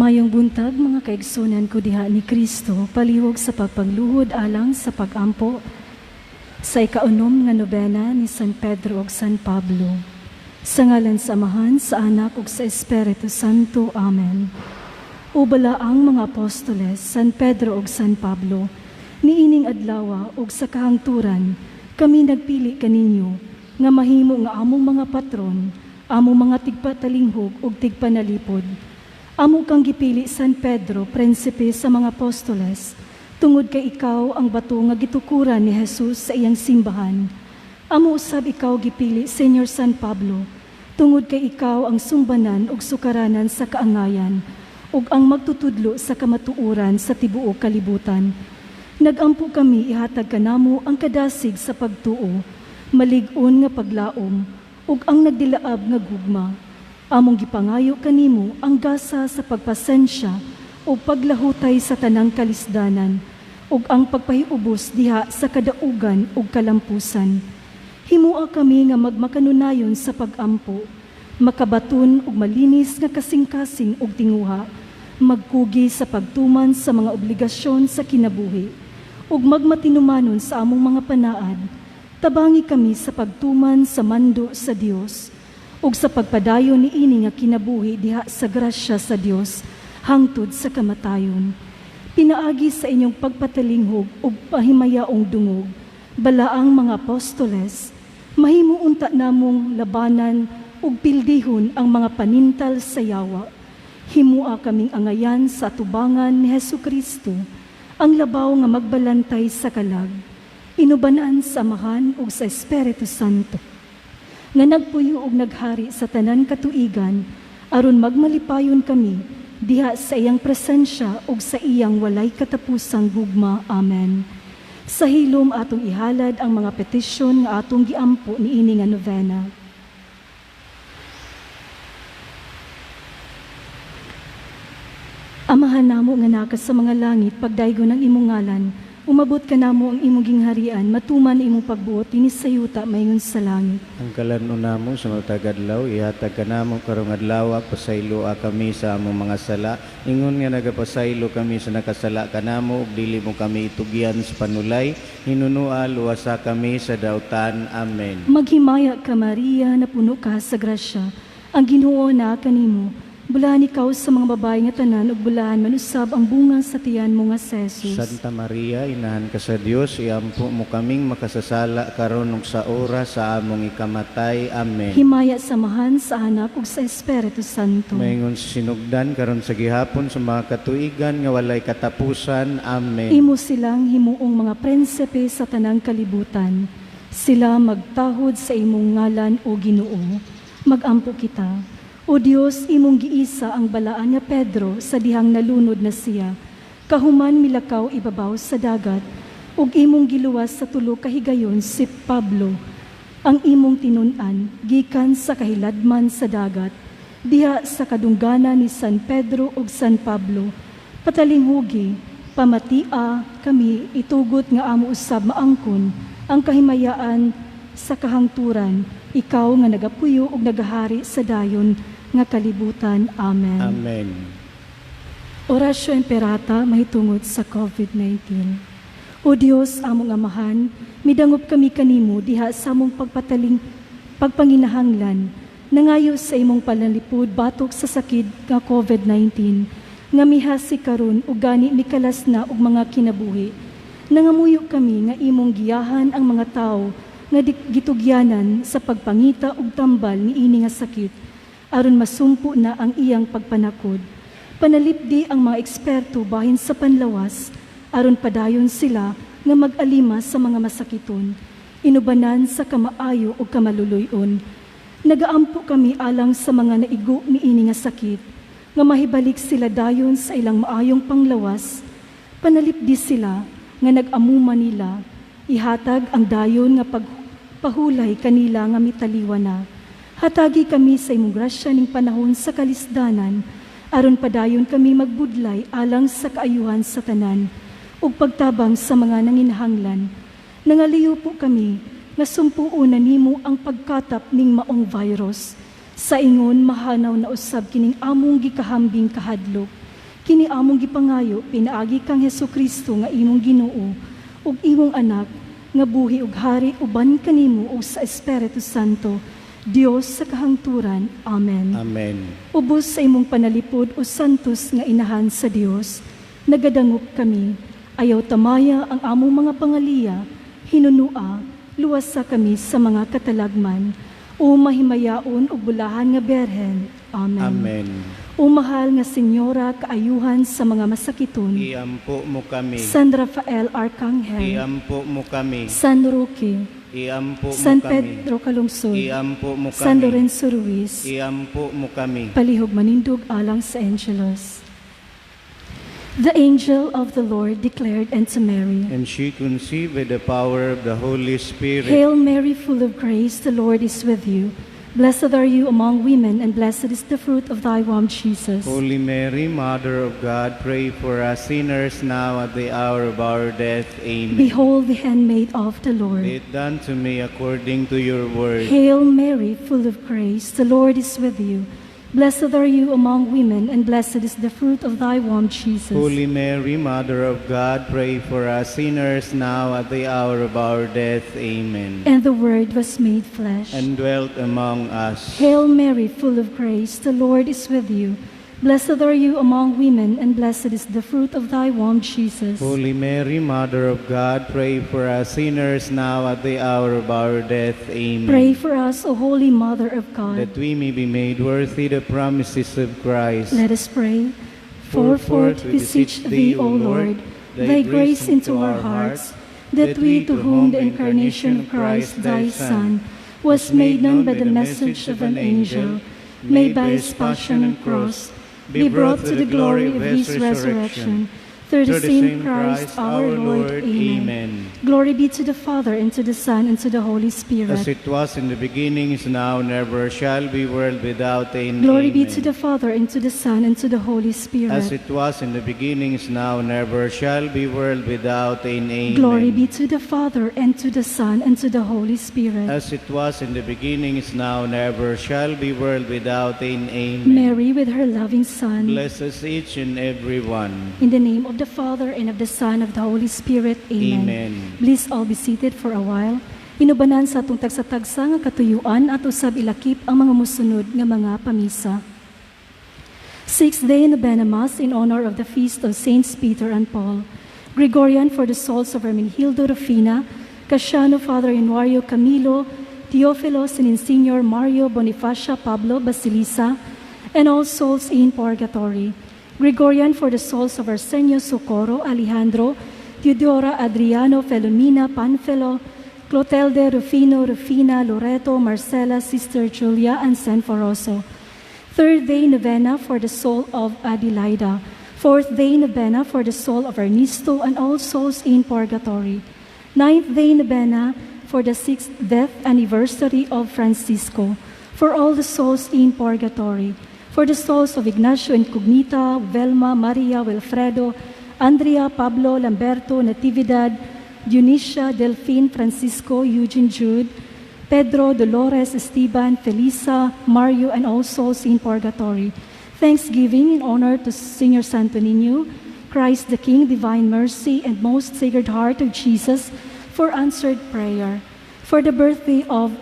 Mayong buntag mga kaigsunan ko diha ni Kristo, palihog sa pagpangluhod alang sa pagampo sa ikaunom nga nobena ni San Pedro ug San Pablo. Sa ngalan sa Amahan, sa Anak ug sa Espiritu Santo. Amen. Ubala ang mga apostoles, San Pedro ug San Pablo, niining adlaw ug sa kahangturan, kami nagpili kaninyo nga mahimo nga among mga patron, among mga tigpatalinghog ug tigpanalipod. Amo kang gipili, San Pedro, prinsipe sa mga apostoles, tungod kay ikaw ang bato nga gitukuran ni Jesus sa iyang simbahan. Amo usab ikaw gipili, Senyor San Pablo, tungod kay ikaw ang sumbanan ug sukaranan sa kaangayan, ug ang magtutudlo sa kamatuoran sa tibuok kalibutan. Nagampo kami ihatag kanamo ang kadasig sa pagtuo, malig-on nga paglaom, ug ang nagdilaab nga gugma. Among gipangayo kanimo ang gasa sa pagpasensya o paglahutay sa tanang kalisdanan ug ang pagpahiubos diha sa kadaugan ug kalampusan. Himua kami nga magmakanunayon sa pagampo, makabaton ug malinis nga kasing-kasing ug tinguha, magkugi sa pagtuman sa mga obligasyon sa kinabuhi ug magmatinumanon sa among mga panaad. Tabangi kami sa pagtuman sa mando sa Dios ug sa pagpadayon niini nga kinabuhi diha sa grasya sa Dios hangtod sa kamatayon. Pinaagi sa inyong pagpatalinghog ug pahimayaong dungog, balaang mga apostoles, mahimo unta namong labanan ug pildihon ang mga panintal sa yawa. Himua kaming angayan sa atubangan ni Hesukristo, ang labaw nga magbalantay sa kalag, inubanan sa Amahan ug sa Espiritu Santo, nga nagpuyo ug naghari sa tanan katuigan, aron magmalipayon kami diha sa iyang presensya ug sa iyang walay katapusang gugma. Amen. Sa hilom atong ihalad ang mga petisyon nga atong giampo niini nga novena. Amahan namo nga nakas sa mga langit, pagdaygon ng imong ngalan, umabot ka namo ang imong gingharian, matuman imong pagbuot dinhi sa yuta mayngon sa langit. Ang kalanon namo sa matag adlaw, ihatag ka namo karong adlaw, pasaylo kami sa among mga sala. Ingon nga nagapasaylo kami sa nakasala kanamo, ug dili mo kami itugyan sa panulay. Hinunua luwasa kami sa dautan. Amen. Maghimaya ka, Maria, na puno ka sa grasya. Ang Ginoo na kanimo. Bulahan ikaw sa mga babae nga tanan ug bulahan manusab ang bunga sa tiyan mo nga si Jesus. Santa Maria, inahan ka sa Dios, iampo mo kaming makasasala karon ug sa oras sa among ikamatay. Amen. Himaya sa Amahan, sa Anak ug sa Espiritu Santo. Mayngon sinugdan karon sa gihapon sa mga katuigan nga walay katapusan. Amen. Imo silang himuong mga prinsipe sa tanang kalibutan. Sila magtahod sa imong ngalan o Ginoo. Magampo kita. O Dios, imong giisa ang balaan nga Pedro sa dihang nalunod na siya. Kahuman milakaw ibabaw sa dagat, ug imong giluwas sa tulo ka higayon si Pablo, ang imong tinun-an gikan sa kahiladman sa dagat, diha sa kadungganan ni San Pedro ug San Pablo. Patalinghugi, pamatia kami itugot nga amo usab maangkon ang kahimayaan sa kahangturan, ikaw nga nagapuyo ug nagahari sa dayon nga kalibutan. Amen. Amen. Orasyo Imperata mahitungod sa COVID-19. O Dios, among Amahan, midangop kami kanimo diha sa among pagpanginahanglan, nangayo sa imong panalipod batok sa sakit nga COVID-19, nga mihasi karon ug gani mikalas na og mga kinabuhi. Nangamuyo kami nga imong giyahan ang mga tawo nga gitugyanan sa pagpangita ug tambal niini nga sakit, aron masumpo na ang iyang pagpanakod. Panalipdi ang mga eksperto bahin sa panlawas, aron padayon sila nga mag-alima sa mga masakiton, inubanan sa kamaayo o kamaluluyon. Nagaampo kami alang sa mga naigo niini nga sakit, nga mahibalik sila dayon sa ilang maayong panglawas. Panalipdi sila nga nag-amuma nila, ihatag ang dayon nga pagpahulay kanila nga mitaliwa na. Hatagi kami sa imong grasya ning panahon sa kalisdanan, aron padayon kami magbudlay alang sa kaayuhan sa tanan, ug pagtabang sa mga nanginahanglan. Nangaliyo po kami, nga sumpuon na nimo ang pagkatap ning maong virus, Sa ingon mahanaw na usab kining among gikahambing kahadlok. Kini among gipangayo pinaagi kang Hesukristo nga imong Ginoo ug imong anak nga buhi ug hari uban kanimo ug sa Espiritu Santo, Dios sa kahangturan. Amen. Amen. Ubos sa imong panalipod o santos nga inahan sa Dios, nagadangop kami, ayaw tamaya ang among mga pangaliya, hinunua, luwasa kami sa mga katalagman, o mahimayaon o bulahan nga berhen. Amen. Amen. O mahal nga Senyora, kaayuhan sa mga masakiton, Iampo mo kami. San Rafael Arcangel, Iampo mo kami. San Roque, Iampo mo San kami. Pedro Calungsod, Iampo mo San kami. Lorenzo Ruiz, Iampo mo kami. palihog manindog alang sa Angelos. The angel of the Lord declared unto Mary, And she conceived by the power of the Holy Spirit. Hail Mary, full of grace, the Lord is with you. Blessed are you among women, and blessed is the fruit of thy womb, Jesus. Holy Mary, Mother of God, pray for us sinners now at the hour of our death. Amen. Behold the handmaid of the Lord. Be it done to me according to your word. Hail Mary, full of grace, the Lord is with you. Blessed are you among women, and blessed is the fruit of thy womb, Jesus. Holy Mary, Mother of God, pray for us sinners now at the hour of our death. Amen. And the Word was made flesh. And dwelt among us. Hail Mary, full of grace, the Lord is with you. Blessed are you among women, and blessed is the fruit of thy womb, Jesus. Holy Mary, Mother of God, pray for us sinners now at the hour of our death. Amen. Pray for us, O Holy Mother of God. That we may be made worthy the promises of Christ. Let us pray. For forth we beseech thee, O Lord, thy grace into our hearts, that we, to whom the incarnation of Christ thy Son was made known by the message of an angel, may by his passion and cross be brought to the glory of his resurrection. Through the same Christ our Lord. Amen. Glory be to the Father, and to the Son, and to the Holy Spirit. As it was in the beginning, is now, never shall be, world without end. Glory be Amen. to the Father, and to the Son, and to the Holy Spirit. As it was in the beginning, is now, never shall be, world without end. Amen. Glory be to the Father, and to the Son, and to the Holy Spirit. As it was in the beginning, is now, never shall be, world without end. Amen. Mary, with her loving Son, Bless us each and every one. in the name of the Father, and of the Son, of the Holy Spirit. Amen. Amen. Please all be seated for a while. Inubanan sa atong tagsa-tagsa nga katuyuan at usab ilakip ang mga musunod nga mga pamisa. Sixth day Novena Mass in honor of the feast of Saints Peter and Paul. Gregorian for the souls of Hermenegildo Rufina, Casiano Father Januario Camilo, Teofilos and Insignor Mario Bonifacia Pablo Basilisa, and all souls in purgatory. Gregorian for the souls of Arsenio Socorro, Alejandro, Teodora Adriano Felomina Panfilo, Clotelde Rufino Rufina Loreto Marcela Sister Julia and Sanforoso. Third day Novena for the soul of Adelaida. Fourth day Novena for the soul of Ernesto and all souls in purgatory. Ninth day Novena for the 6th death anniversary of Francisco. For all the souls in purgatory. For the souls of Ignacio Incognita, Velma, Maria, Wilfredo, Andrea, Pablo, Lamberto, Natividad, Dionisia, Delphine, Francisco, Eugene, Jude, Pedro, Dolores, Esteban, Felisa, Mario, and all souls in purgatory. Thanksgiving in honor to Senior Santo Niño, Christ the King, Divine Mercy, and Most Sacred Heart of Jesus, for answered prayer. For the birthday of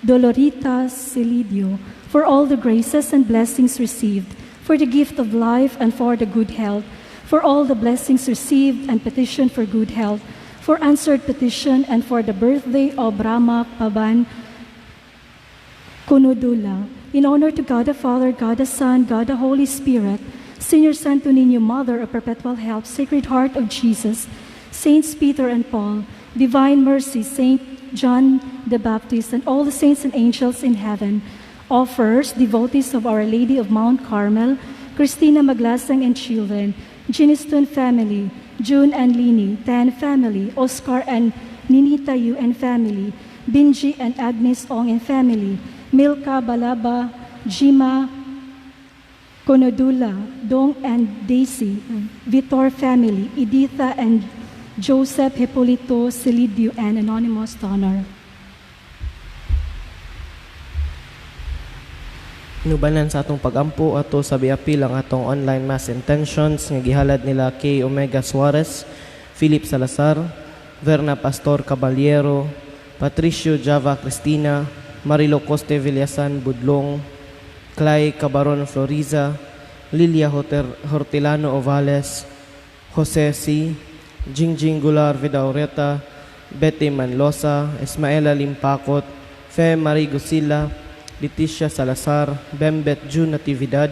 Dolorita Celidio, for all the graces and blessings received, for the gift of life and for the good health, for all the blessings received and petition for good health, for answered petition and for the birthday of Rama Paban Kunudula, in honor to God the Father, God the Son, God the Holy Spirit, Senior Santo Niño, Mother of Perpetual Help, Sacred Heart of Jesus, Saints Peter and Paul, Divine Mercy, Saint John the Baptist, and all the saints and angels in heaven, all first, devotees of Our Lady of Mount Carmel, Christina Maglasang and children, Giniston family, June and Lini, Tan family, Oscar and Ninita Yu and family, Binji and Agnes Ong and family, Milka Balaba, Jima, Konodula, Dong and Daisy, Vitor family, Editha and Joseph Hipolito Celidio and anonymous donor. Inubanan sa atong pagampo ato sa biapil ang atong online mass intentions nga gihalad nila kay Omega Suarez, Philip Salazar, Verna Pastor Caballero, Patricio Java Cristina, Marilo Coste Villasan Budlong, Clay Cabaron Floriza, Lilia Hortilano Ovales, Jose C., Jingjing Gular Vidaureta, Betty Manlosa, Ismaela Limpakot, Fe Marie Gusila, Leticia Salazar, Bembet June Natividad,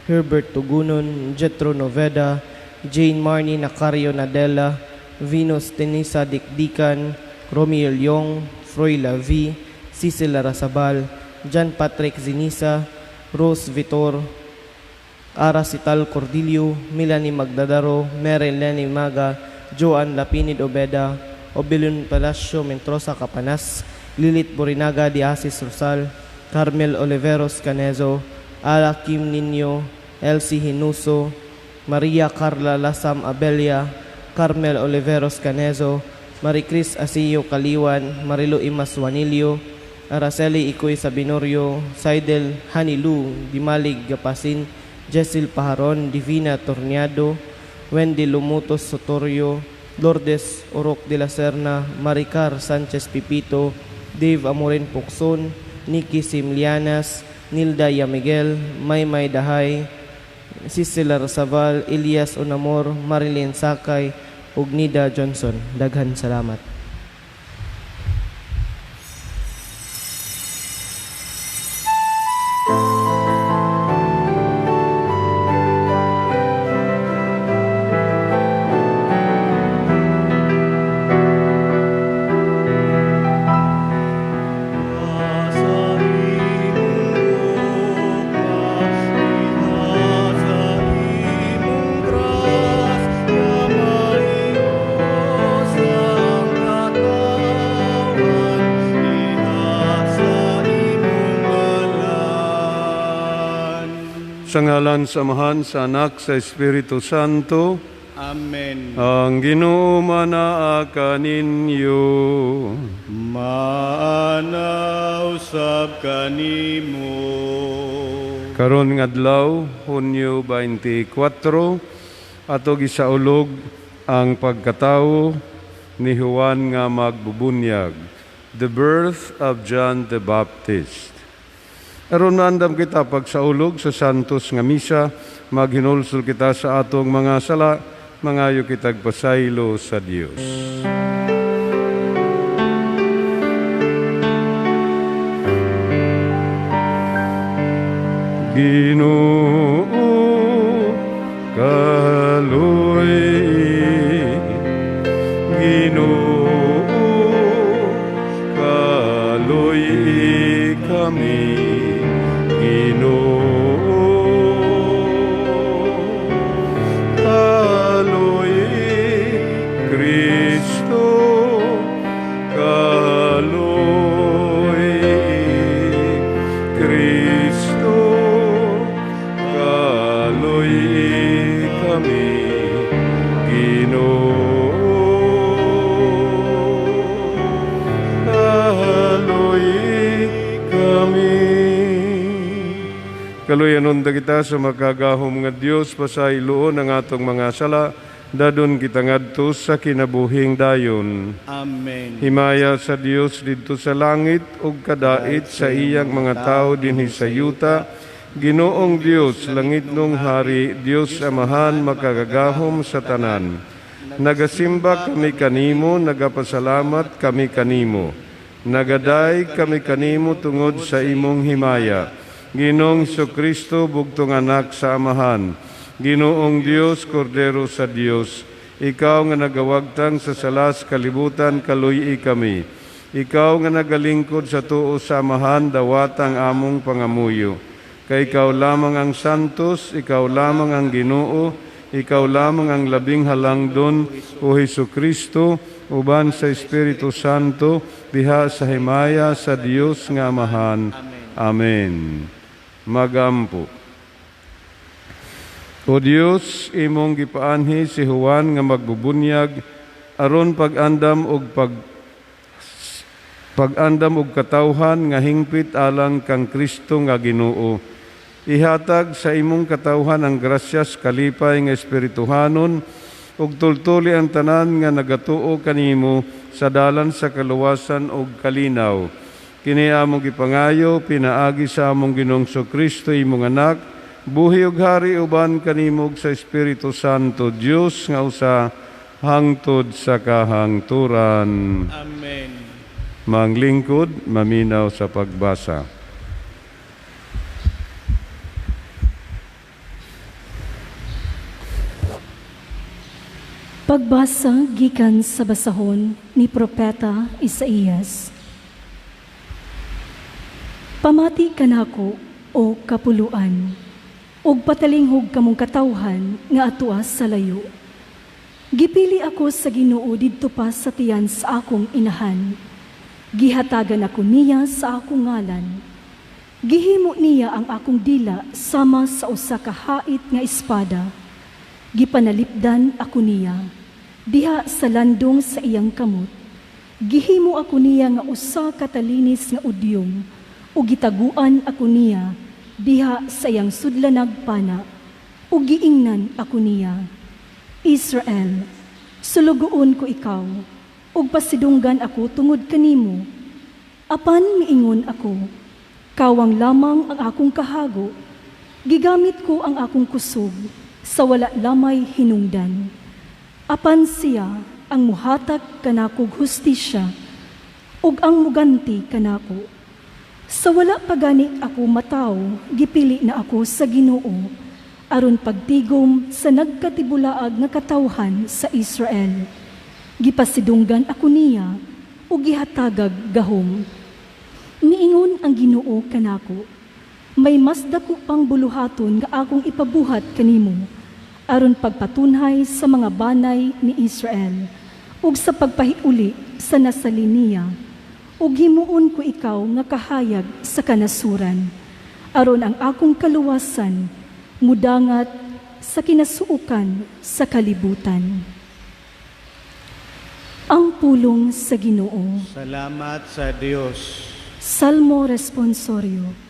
Herbert Tugunon, Jetro Noveda, Jane Marnie Nacario Nadella, Venus Tenisa Dikdikan, Romeo Leong, Froy Lavi, Cecil Larasabal, John Patrick Zinisa, Rose Vitor, Ara Sital Cordillo, Melanie Magdadaro, Meryl Lenny Maga, Joan Lapinid Obeda, Obilon Palacio Mentrosa Capanas, Lilith Borinaga Diasis Rosal, Carmel Oliveros Canezo, Ala Kim Nino, Elsie Hinuso, Maria Carla Lasam Abelia, Carmel Oliveros Canezo, Maricris Asiyo Kaliwan, Marilu Imas Wanilio, Araceli Ikoy Sabinorio, Saidel Hanilu, Dimalig Gapasin, Jessel Paharon, Divina Torniado, Wendy Lumutos Sotorio, Lourdes Orok de la Serna, Maricar Sanchez Pipito, Dave Amorin Pukson, Nikki Simlianas, Nilda Yamiguel, Maymay Dahay, Cicela Rasaval, Elias Onamor, Marilyn Sakay, ug Nida Johnson. Daghan salamat. Sa ngalan sa Amahan, sa Anak, sa Espiritu Santo, Amen. ang Ginoo manaa kaninyo. Maanaw sab kanimo. Karon nga adlaw, Hunyo 24, ato gisaulog ang pagkatawo ni Juan nga magbubunyag, the birth of John the Baptist. Aron maandam kita pagsaulog sa santos nga misa, maghinulsol kita sa atong mga sala, mangayo kitag pasaylo sa Dios. Ginoo kaloy, Ginoo kaloy kami. Kaluyanon da kita sa makagahom nga Dios pasayloon ang atong mga sala, dadon kita ngadto sa kinabuhing dayon. Amen. Himaya sa Dios didto sa langit ug kadait sa iyang mga tao dinhi sa yuta. Ginoong Dios, langit nung hari, Dios Amahan makagagahom sa tanan. Nagasimba kami kanimo, nagapasalamat kami kanimo. Nagaday kami kanimo tungod sa imong himaya. Ginoong Kristo, bugtong anak sa Amahan. Ginoong Dios, Kordero sa Dios. Ikaw nga nagawagtang sa salas kalibutan, kaluy kami. Ikaw nga nagalingkod sa tuo sa Amahan, dawatang among pangamuyo. Kay ikaw lamang ang santos, ikaw lamang ang Ginoo, ikaw lamang ang labing halangdon, o Kristo, uban sa Espiritu Santo, diha sa himaya sa Dios nga Amahan. Amen. Magampo. O Dios, imong gipaanhi si Juan nga magbubunyag aron pag-andam og katawhan nga hingpit alang kang Kristo nga Ginoo. Ihatag sa imong katawhan ang grasyas kalipay nga espirituhanon, ug tultuli ang tanan nga nagatuo kanimo sa dalan sa kaluwasan ug kalinaw. Kini among gipangayo, pinaagi sa among Ginoong Kristo imong anak, buhi ug hari uban kanimo sa Espiritu Santo, Dios nga usa hangtod sa kahangturan. Amen. Manglingkod, maminaw sa pagbasa. Pagbasa gikan sa basahon ni Propeta Isaías. Pamati kanako o kapuluan, ug patalinghog kamong katawhan nga atuas sa layo. Gipili ako sa Ginoo didto pa sa tiyan sa akong inahan. Gihatagan ako niya sa akong ngalan. Gihimo niya ang akong dila sama sa usa ka hait nga espada. Gipanalipdan ako niya, diha sa landong sa iyang kamot. Gihimo ako niya nga usa ka talinis nga udyong, o gitaguan ako niya, diha sa iyang sudlanag pana, o giingnan ako niya. Israel, sulugoon ko ikaw, ug pasidunggan ako tungod kanimo. Apan miingon ako, kawang lamang ang akong kahago, gigamit ko ang akong kusog, sa wala lamay hinungdan. Apan siya ang muhatag kanakog hustisya, ug ang muganti kanako. Sa wala pagani ako mataw, gipili na ako sa Ginoo, aron pagtigom sa nagkatibulaag nga katawhan sa Israel. Gipasidunggan ako niya, ug gihatagag gahom. Niingon ang Ginoo kanako, may mas dako pang buluhaton nga akong ipabuhat kanimo, aron pagpatunhay sa mga banay ni Israel, ug sa pagpahiuli sa nasaliniya, ug himuon ko ikaw nga kahayag sa kanasuran, aron ang akong kaluwasan mudangat sa kinasuukan sa kalibutan. Ang pulong sa Ginoo. Salamat sa Dios. Salmo Responsorio.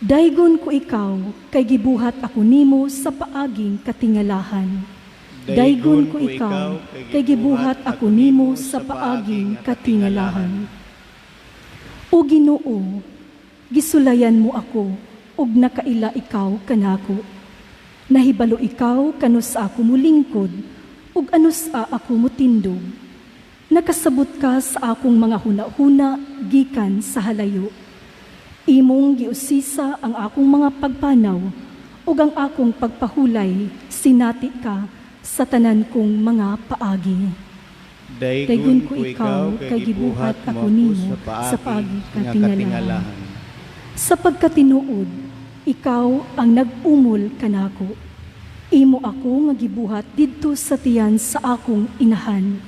Daygon ko ikaw, kay gibuhat ako nimo sa paaging katingalahan. Daygon ko ikaw, kay gibuhat ako nimo sa paaging katingalahan. O Ginoo, gisulayan mo ako, ug nakaila ikaw kanako. Nahibalo ikaw kanus ako mulingkod, ug anus ako mutindog. Nakasabot ka sa akong mga huna-huna gikan sa halayo. Imong giusisa ang akong mga pagpanaw, ug ang akong pagpahulay, sinati ka sa tanan kong mga paagi. Daygon ko ikaw, kay gibuhat ako nimo sa paagi katingalahan. Sa pagkatinuod, ikaw ang nag-umol kanako. Imo ako nga gibuhat didto sa tiyan sa akong inahan.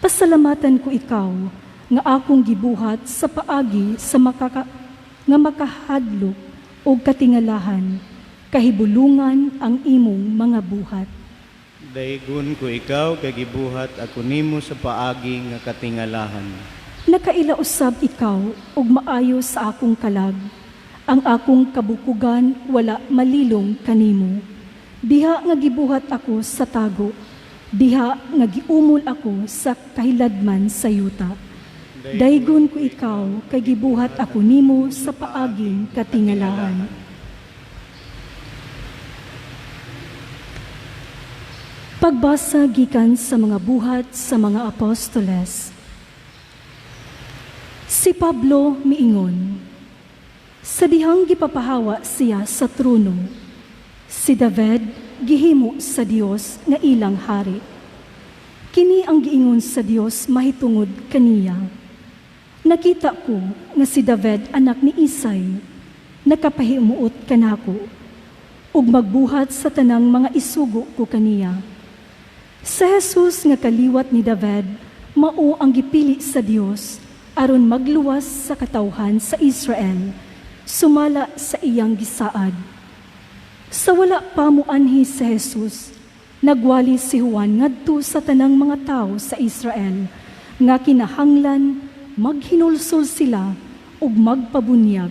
Pasalamatan ko ikaw nga akong gibuhat sa paagi sa nga makahadlok o katingalahan, kahibulungan ang imong mga buhat. Daygon ko ikaw, kay gibuhat ako nimo sa paagi nga katingalahan. Nakaila usab ikaw, ug maayo sa akong kalag. Ang akong kabukugan wala malilong kanimo. Diha nga gibuhat ako sa tago, diha nga giumol ako sa kahiladman sa yuta. Daygon ko ikaw, kay gibuhat ako nimo sa paaging katingalahan. Pagbasa gikan sa mga buhat sa mga apostoles. Si Pablo miingon, sa dihang gipapahawa siya sa trono, si David gihimo sa Dios nga ilang hari. Kini ang giingon sa Dios mahitungod kaniya. Nakita ko nga si David anak ni Isay, nakapahimuot kanako, ug magbuhat sa tanang mga isugo ko kaniya. Sa Jesus nga kaliwat ni David, mao ang gipili sa Dios aron magluwas sa katawhan sa Israel, sumala sa iyang gisaad. Sa wala pa moanhi si Jesus, nagwali si Juan ngadto sa tanang mga tao sa Israel, nga kinahanglan maghinulsol sila ug magpabunyag.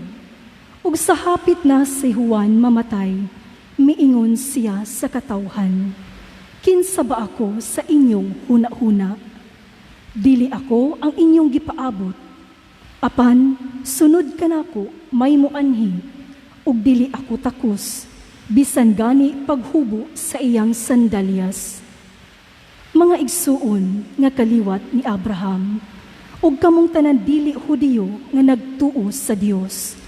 ug sa hapit na si Juan mamatay, miingon siya sa katawhan, kinsa ba ako sa inyong huna-huna? Dili ako ang inyong gipaabot. Apan, sunod ka nako, may muanhi, ug dili ako takos, bisan gani paghubo sa iyang sandalyas. Mga igsuon nga kaliwat ni Abraham, ug kamong tanan dili Hudiyo nga nagtuo sa Dios.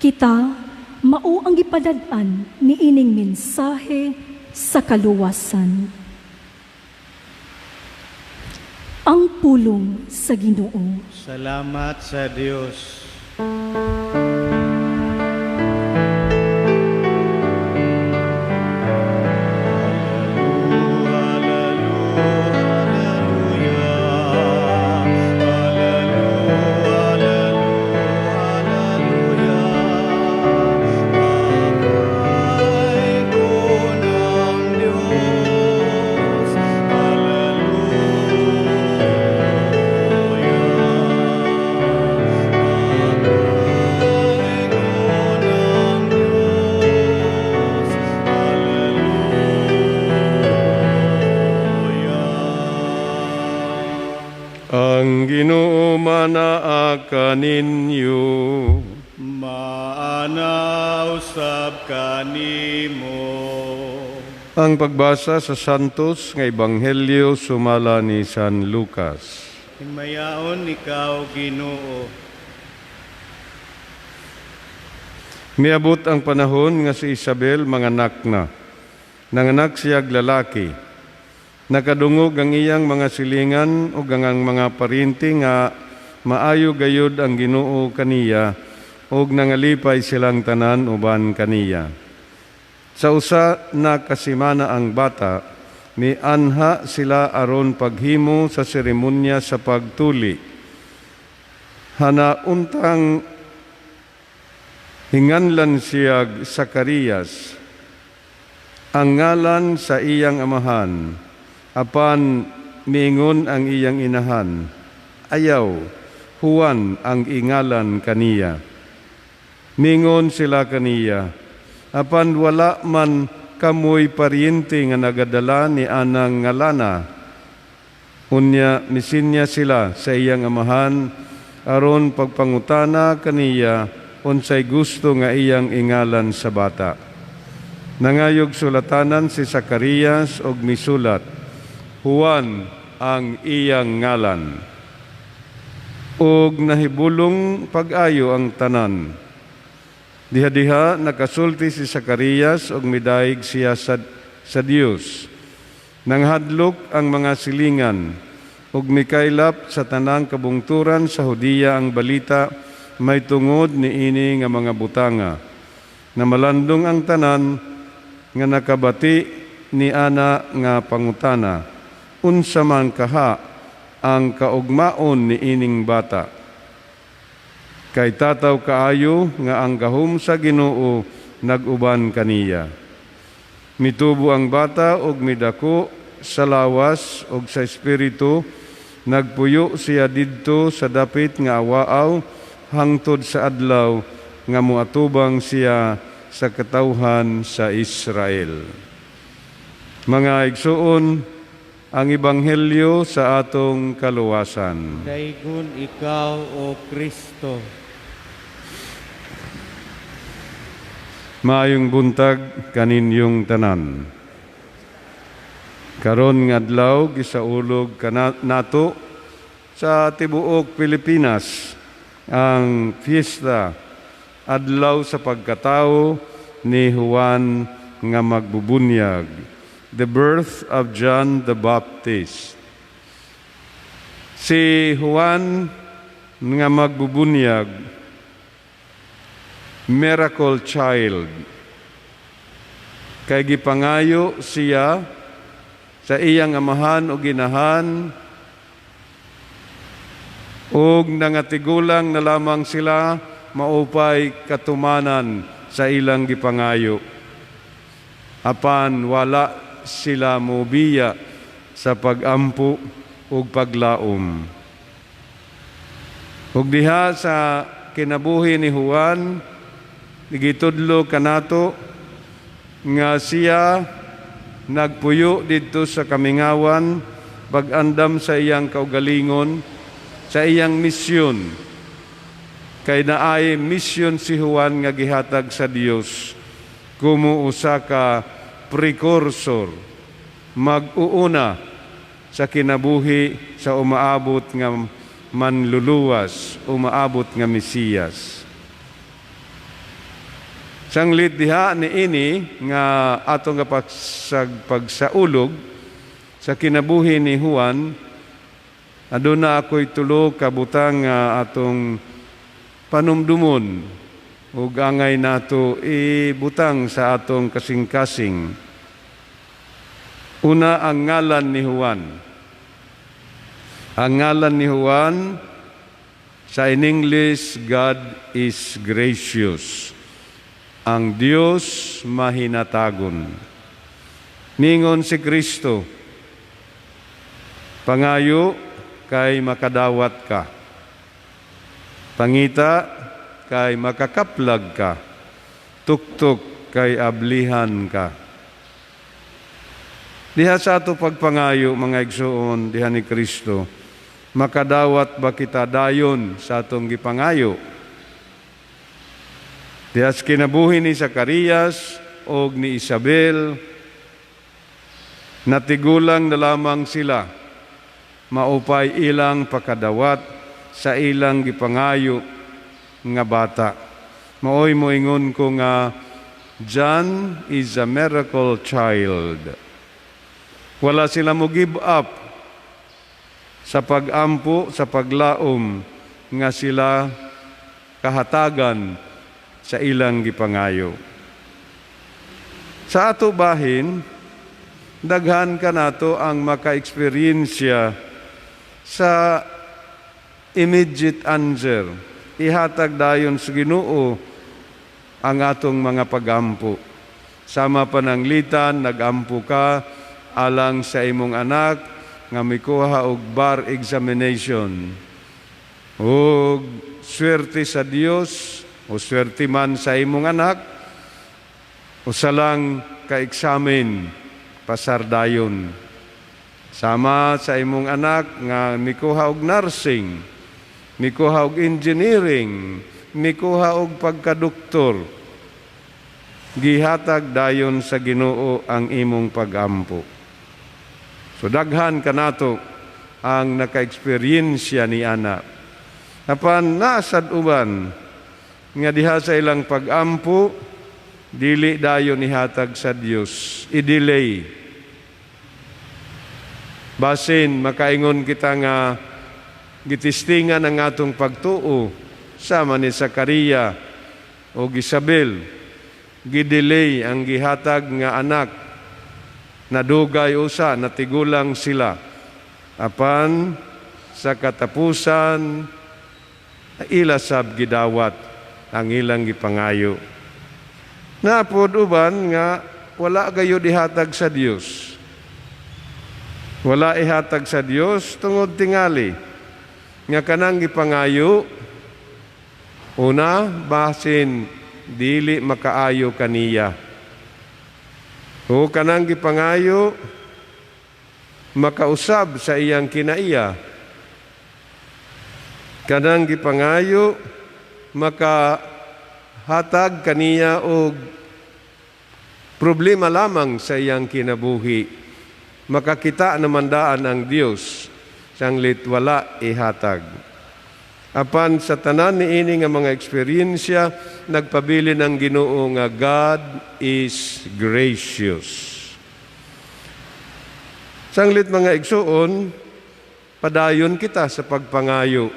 Kita mao ang gipadad-an ni ining mensahe sa kaluwasan. Ang pulong sa Ginoo. Salamat sa Dios. Ang Ginoo manaa kaninyo. Maanaw sab kanimo. Ang pagbasa sa Santos nga Ebanghelyo sumala ni San Lucas. Himayaon ikaw, Ginoo. Miabot ang panahon nga si Isabel manganak na. Nanganak siyag lalaki. Nakadungog ang iyang mga silingan ug ang mga parinti nga maayo gayud ang Ginoo kaniya ug nangalipay silang tanan uban kaniya. Sa usa na kasimana ang bata, mianha sila aron paghimo sa seremonya sa pagtuli. Hanauntang hinganlan siyag Zacarias, ang ngalan sa iyang amahan, apan miingon ang iyang inahan, ayaw, Juan ang ingalan kaniya. Mingon sila kaniya, apan wala man kamoy paryente nga nagadala ni anang ngalana. Unya misinya sila sa iyang amahan, aron pagpangutana kaniya unsay gusto nga iyang ingalan sa bata. Nangayog sulatanan si Zacarias og misulat, Juan ang iyang ngalan. Og nahibulong pag-ayo ang tanan. Diha-diha nakasulti si Zacarias og midaig siya sa Dios. Nanghadlok ang mga silingan og mikaylap sa tanang kabungturan sa Hudiya ang balita may tungod ni ini nga mga butanga. Na malandong ang tanan nga nakabati ni ana nga pangutana. Unsa man kaha ang kaugmaon ni ining bata. Kay tataw kaayo nga ang gahom sa Ginoo nag-uban kaniya. Mitubo ang bata og midako sa lawas og sa espiritu, nagpuyo siya didto sa dapit nga awaaw hangtod sa adlaw nga muatubang siya sa katawhan sa Israel. Mga igsuon, ang Ebanghelyo sa atong kaluwasan. Daigon ikaw, O Kristo. Maayong buntag kaninyong tanan. Karon nga adlaw gisaulog nato sa tibuok Pilipinas ang fiesta adlaw sa pagkatao ni Juan nga magbubunyag. The birth of John the Baptist. Si Juan nga magbubunyag, miracle child. Kay gipangayo siya sa iyang amahan o ginahan, ug nangatigulang na lamang sila maupay katumanan sa ilang gipangayo. Apan wala sila mobiya sa pagampo ug paglaom. Ug diha sa kinabuhi ni Juan, Gitudlo kanato nga siya nagpuyo didto sa kamingawan pag-andam sa iyang kaugalingon, sa iyang misyon. Kay naay misyon si Juan nga gihatag sa Dios kumu usa ka precursor, mag-uuna sa kinabuhi sa umaabot nga manluluwas, umaabot nga Mesiyas. Sanglit diha ni ini nga atong pagsaulog sa kinabuhi ni Juan, aduna ako'y tulo ka butang nga atong panumdumon ug angay nato ibutang sa atong kasing-kasing. Una, ang ngalan ni Juan. Ang ngalan ni Juan, sa in English, God is gracious. Ang Diyos mahinatagon. Ningon si Kristo, pangayo kay makadawat ka. Pangita kay makakaplag ka. Tuktok kay ablihan ka. Diha sa ato pagpangayo, mga igsoon, diha ni Kristo, makadawat ba kita dayon sa atong gipangayo? Diha sa kinabuhi ni Zacarias o ni Isabel, natigulang na lamang sila, maupay ilang pakadawat sa ilang gipangayo nga bata. Maoy moingon ko nga, John is a miracle child. Wala sila mo give up sa pag-ampo, sa paglaom nga sila kahatagan sa ilang gipangayo. Sa ato bahin, daghan ka nato ang maka-eksperyensya sa immediate answer. Ihatag dayon sa Ginoo ang atong mga pagampo. Sama pananglitan, nagampo ka alang sa imong anak nga mikuha og bar examination. O swerte sa Dios o swerte man sa imong anak o salang ka-examen pasar dayon. Sama sa imong anak nga mikuha og nursing, mikuha og engineering, mikuha og pagkadoktor. Gihatag dayon sa Ginoo ang imong pagampo. So daghan kanato ang naka-eksperyensya ni anak. Apan nasad uban nga diha sa ilang pagampo, dili dayon ihatag sa Dios, i-delay. Basin makaingon kita nga gitistingan ang atong pagtuo sama ni Zacarias o Isabel, gidelay ang gihatag nga anak, nadugay usa, natigulang sila. Apan sa katapusan, ilasab gidawat ang ilang gipangayo. Napod uban nga wala gayo dihatag sa Dios. Wala ihatag sa Dios tungod tingali nga kanang gipangayo, una, basin dili makaayo kaniya. O kanang gipangayo, makausab sa iyang kinaiya. Kanang gipangayo, makahatag kaniya og problema lamang sa iyang kinabuhi. Makakita naman daan ang Dios, sanglit wala ihatag. Apan sa tanan ni ini nga mga eksperyensya, nagpabilin ang Ginoo nga God is gracious. Sanglit mga igsuon, padayon kita sa pagpangayo,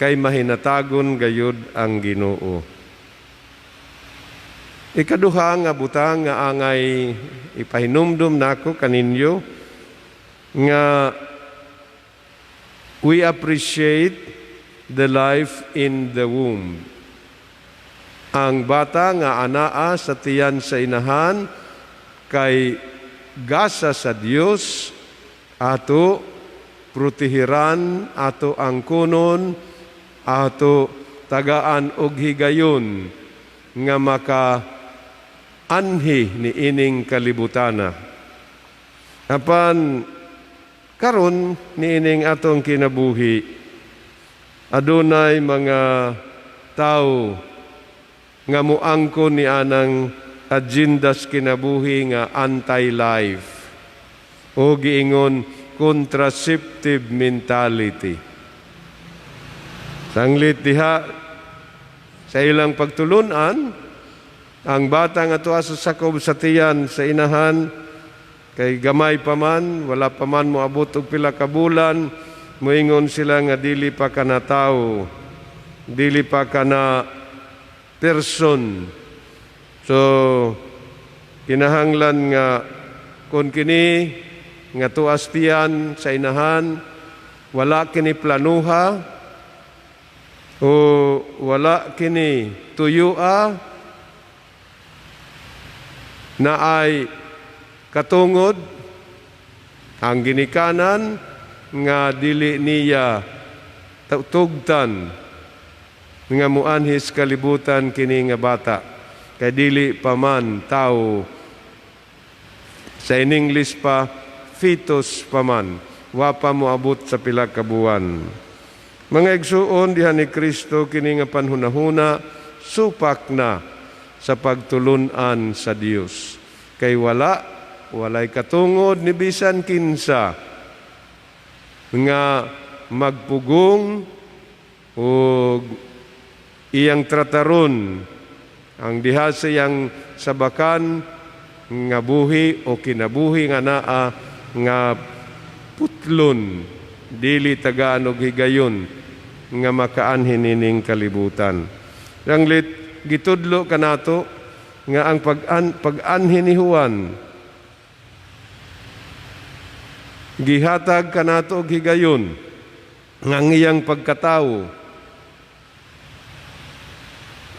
kay mahinatagon gayud ang Ginoo. Ikaduha nga butang nga angay ipahinumdum nako kaninyo nga we appreciate the life in the womb. Ang bata nga anaa sa tiyan sa inahan kay gasa sa Dios, ato protehiran, ato angkunon, ato tagaan og higayon nga maka-anhi ni ining kalibutana. Apan karon ni ining atong kinabuhi, adunay mga tao nga muangkon ni anang agendas kinabuhi nga anti-life o giingon contraceptive mentality. Sanglit diha sa ilang pagtulunan, ang bata nga tuwa sa sakob sa tiyan sa inahan, kay gamay pa man, wala pa man moabot og pila ka bulan, moingon sila nga dili pa ka na tao, dili pa ka na person. So, kinahanglan nga kung kini nga tuas tiyan sa inahan, wala kini planuha, o wala kini tuyua, na ay katungod ang ginikanan nga dili niya tugtan nga muanhis kalibutan kini nga bata, kay dili pa man tao, sa in English pa fetus pa man, wa pa moabot sa pila ka buwan. Mga igsuon diha ni Kristo kini nga panhunahuna supak na sa pagtulunan sa Dios, kay walay katungod ni bisan kinsa nga magpugong o iyang trataron ang diha siyang sabakan nga buhi o kinabuhi nga naa nga putlon, dili tagaan og higayon nga makaanhin ining kalibutan. Ranglit gitudlo kanato nga ang pag-anhin ni Juan gihatag kanato og higayon nga ang iyang pagkatawo.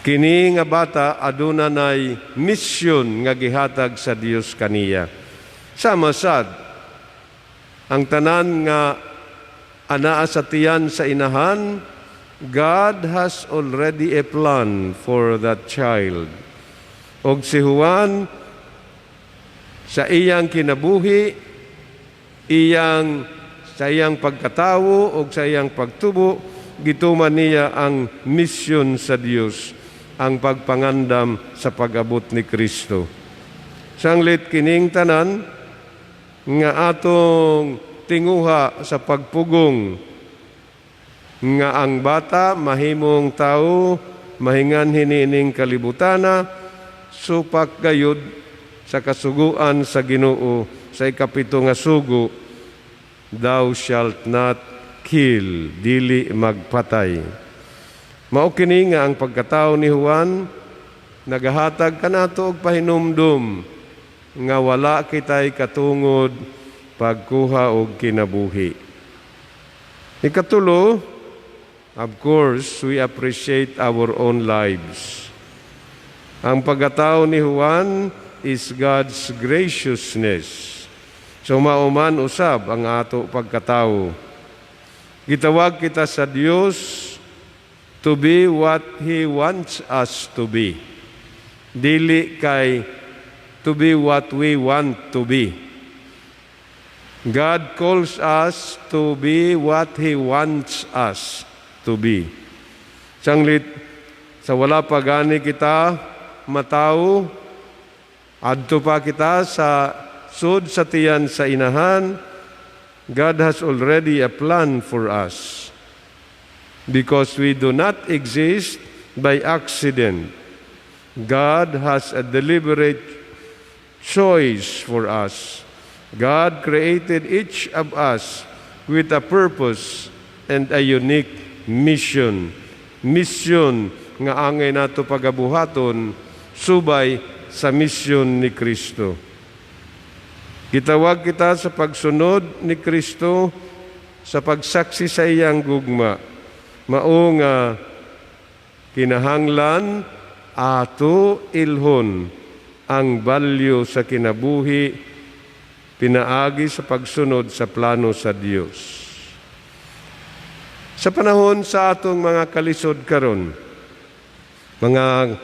Kini nga bata aduna nay misyon nga gihatag sa Dios kaniya. Sama sad ang tanan nga anaa sa tiyan sa inahan, God has already a plan for that child. Og si Juan sa iyang kinabuhi, sa iyang pagkatawo o sa iyang pagtubo, gituman niya ang misyon sa Dios, ang pagpangandam sa pag-abot ni Kristo. Sanglit kining tanan nga atong tinguha sa pagpugong nga ang bata mahimong tao, mahingan hinining kalibutana, supak gayud sa kasuguan sa Ginoo sa ikapito nga sugo, thou shalt not kill, dili magpatay. Mao kini nga ang pagkatao ni Juan nagahatag kanato og pahinumdum nga wala kitay katungod pagkuha og kinabuhi. Ikatulo, of course, we appreciate our own lives. Ang pagkatao ni Juan is God's graciousness. So mauman usab ang ato pagkatao. Gitawag kita sa Dios to be what He wants us to be. Dili kay to be what we want to be. God calls us to be what He wants us to be. Sanglit, sa wala pa gani kita matao, adto pa kita sa sud sa tiyan sa inahan, God has already a plan for us. Because we do not exist by accident. God has a deliberate choice for us. God created each of us with a purpose and a unique mission. Mission nga angay nato pagabuhaton subay sa mission ni Kristo. Gitawag kita sa pagsunod ni Kristo sa pagsaksi sa iyang gugma. Mao nga kinahanglan ato ilhon ang balyo sa kinabuhi pinaagi sa pagsunod sa plano sa Dios. Sa panahon sa atong mga kalisod karon, mga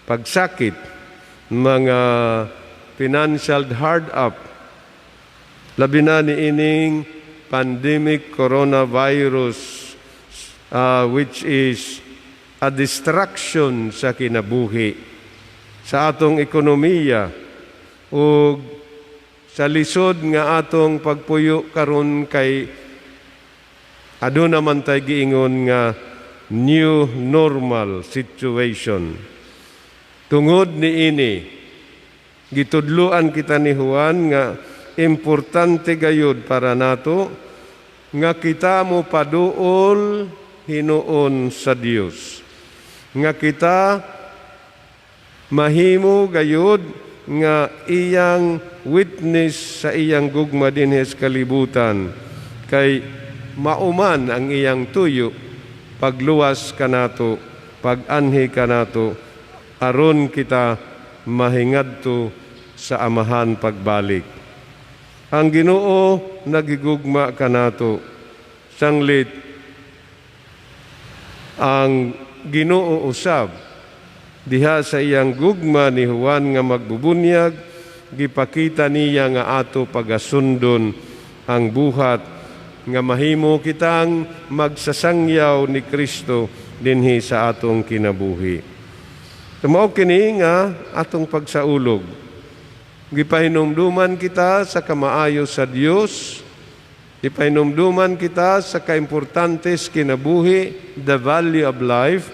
pagsakit, mga financial hard up, labi na ni ining pandemic coronavirus, which is a distraction sa kinabuhi, sa atong ekonomiya, o sa lisod nga atong pagpuyo karon kay aduna man tay giingon nga new normal situation. Tungod ni ini, gitudluan kita ni Juan nga importante gayud para nato nga kita mo paduol hinuon sa Dios. Nga kita mahimo gayud nga iyang witness sa iyang gugma dinhi sa kalibutan, kay mauman ang iyang tuyo pagluwas kanato, pag-anhi kanato, aron kita mahingadto sa amahan pagbalik. Ang Ginoo nagigugma kanato, sanglit ang Ginoo usab diha sa iyang gugma ni Juan nga magbubunyag, gipakita niya nga ato pagasundon ang buhat nga mahimo kitang magsasangyaw ni Kristo dinhi sa atong kinabuhi. Mao kini nga atong pagsaulog. Gipahinumduman kita sa kamaayo sa Dios, gipahinumduman kita sa kaimportantes kinabuhi, the value of life,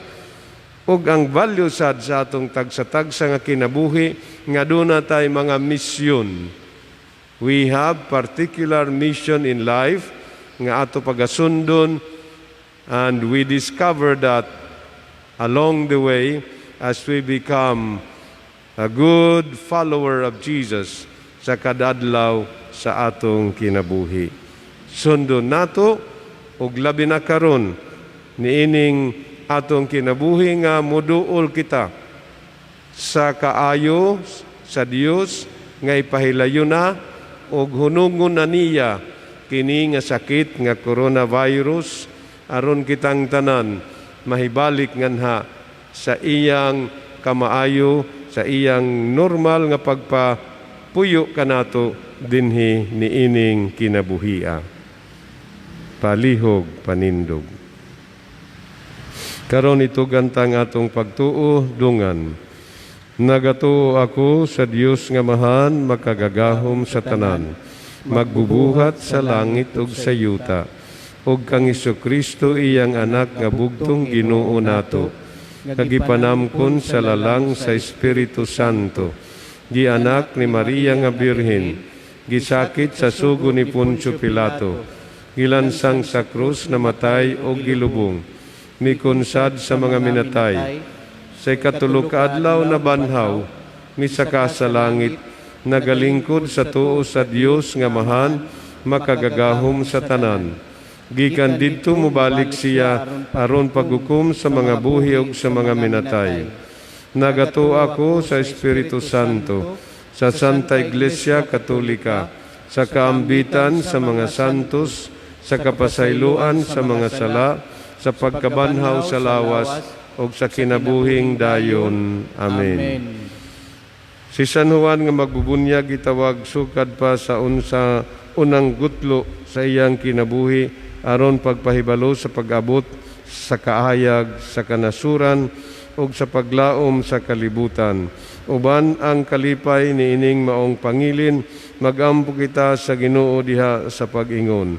ug ang value sad sa atong tagsa-tagsa nga kinabuhi nga duna tay mga misyon. We have particular mission in life nga ato pagasundon, and we discover that along the way as we become a good follower of Jesus sa kadadlaw sa atong kinabuhi. Sundon nato ug labi na karon niining atong kinabuhi nga moduol kita sa kaayo sa Dios nga ipahilayo na og hunungon na niya kini nga sakit nga coronavirus, aron kitang tanan mahibalik nganha sa iyang kamaayo, sa iyang normal nga pagpapuyo kanato dinhi niining kinabuhia. Palihog panindog. Karon ito gantang atong pagtuo dungan. Nagatuo ako sa Dios nga mahan makagagahom sa tanan, magbubuhat sa langit ug sa yuta, ug kang Kristo iyang anak nga bugtong Ginoo nato, kagipanamkon sa lalang sa Espiritu Santo, gianak ni Maria nga Birhen, gisakit sa sugo ni Poncio Pilato, gilansang sa krus, namatay ug gilubong, mikunsad sa mga minatay, sa ikatulog ka adlaw na banhaw, misaka sa langit, nagalingkod sa tuo sa Dios nga mahan, makagagahom sa tanan. Gikan didto mobalik siya aron paghukom sa mga buhi ug sa mga minatay. Nagato ako sa Espiritu Santo, sa Santa Iglesia Katolika, sa kaambitan sa mga santos, sa kapasayloan sa mga sala, sa pagkabanhaw sa lawas, o sa kinabuhing dayon. Amen. Si San Juan nga magbubunyag gitawag sukad pa sa unang gutlo sa iyang kinabuhi, aron pagpahibalo sa pag-abot sa kaayag, sa kanasuran, o sa paglaom sa kalibutan. Uban ang kalipay ni ining maong pangilin, magampo kita sa Ginoo diha sa pag-ingon.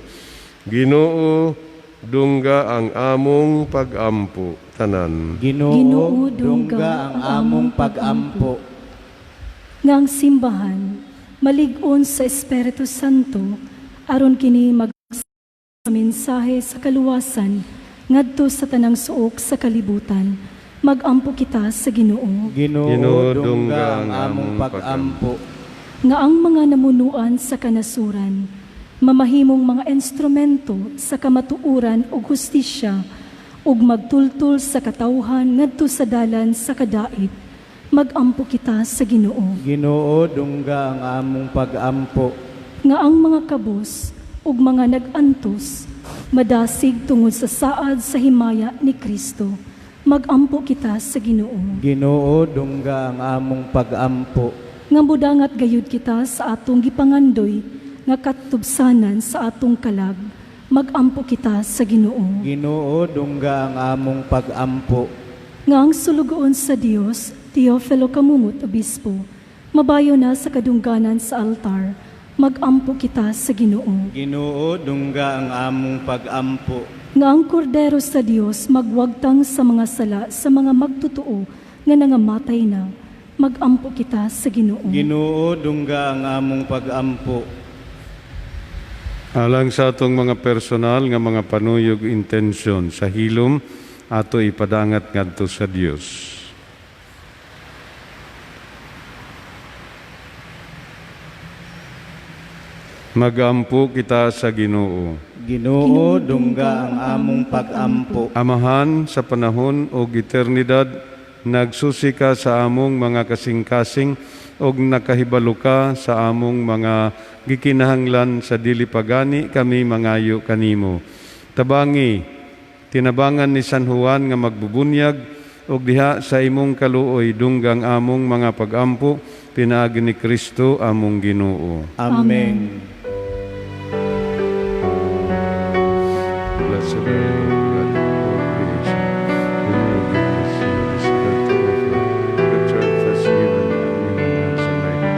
Ginoo, dungga ang among pag-ampo tanan. Ginoo, dungga ang among pag-ampo. Nga ang simbahan malig-on sa Espiritu Santo aron kini sa mensahe sa kaluwasan ngadto sa tanang suok sa kalibutan. Magampo kita sa Ginoo. Ginoo, dungga ang among pag-ampo. Nga ang mga namunuan sa kanasuran mamahimong mga instrumento sa kamatuuran ug hustisya ug magtultol sa katawhan ngadto sa dalan sa kadait. Magampo kita sa Ginoo. Ginoo, dungga ang among pag-ampo. Nga ang mga kabos ug mga nag-antos madasig tungod sa saad sa himaya ni Kristo. Magampo kita sa Ginoo. Ginoo, dungga ang among pag-ampo. Nga mudangat gayud kita sa atong gipangandoy, nga katubsanan sa atong kalag. Magampo kita sa Ginoo. Ginoo, dungga ang among pag-ampo. Nga ang sulugoon sa Dios, Teofilo Kamumut, Obispo, mabayo na sa kadungganan sa altar. Magampo kita sa Ginoo. Ginoo, dungga ang among pag-ampo. Nga ang kordero sa Dios magwagtang sa mga sala sa mga magtutuo nga nangamatay na. Magampo kita sa Ginoo. Ginoo, dungga ang among pag-ampo. Alang sa atong mga personal nga mga panuyog intensyon sa hilom, ato ipadangat ngadto sa Dios. Magampo kita sa Ginoo. Ginoo, dungga ang among pag-ampo. Amahan sa panahon o eternidad, nagsusi ka sa among mga kasing-kasing o nakahibalo ka sa among mga gikinahanglan sa dili pagani kami mangayo kanimo. Tabangi, tinabangan ni San Juan nga magbubunyag o diha sa imong kaluoy dunggang among mga pag-ampo, pinaagi ni Kristo among Ginoo. Amen. Blessed are you, God of all creation. You know the pursuits that offer. The church has given and sa light to